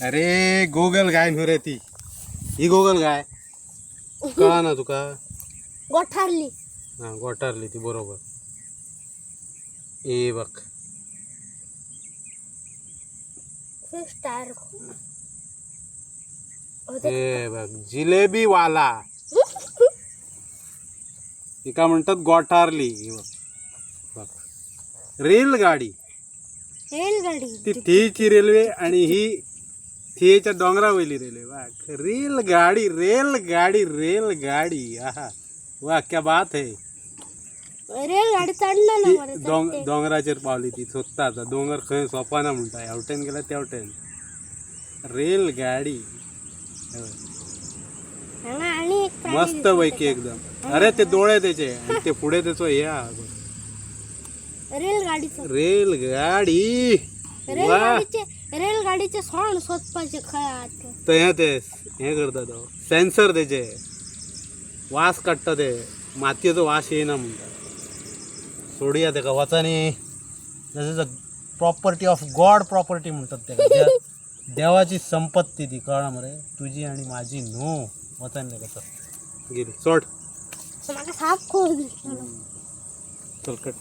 अरे गोगल गाय न्हू रे ती ही गोगल गाय कळा ना तुका. गोठारली. हा गोटारली ती बरोबर. ए बघ फिश टायर. हे बघ जिलेबी वाला एका म्हणतात गोटारली. ही बघ बघ रेलगाडी रेलगाडी. ती थीची रेल्वे आणि ही थीच्या डोंगरा वयली रेल्वे. बघ रेलगाडी रेलगाडी रेलगाडी. आहा वाह क्या बात है. रेलगाडी चढणार ना बरं चढते. डोंगराचेर पावली ती सोदता आता डोंगर खंय सोपाना म्हणटा हेवटेन गेला तेवटेन. रेलगाडी हांगा आणि एक प्राणी मस्त दिसतो पैकी त्याचा. एकदम. अरे ते डोळे त्याचे आणि ते पुढे त्याचं हे हा. रेलगाडीचं. रेलगाडी वा. रेलगाडीचे सॉंग सोदपाचे खळा. तर ते हे करतात सेन्सर त्याचे वास काढता ते मातयेचो वास येईना म्हणतात. सोडूया तेका वचानी. This is a property of God property म्हणतात तेका. देवाची संपत्ती ती कळना मरे तुझी आणि माझी नो. वचान तेका गेली सोड म्हाका साप खोल. चल कट.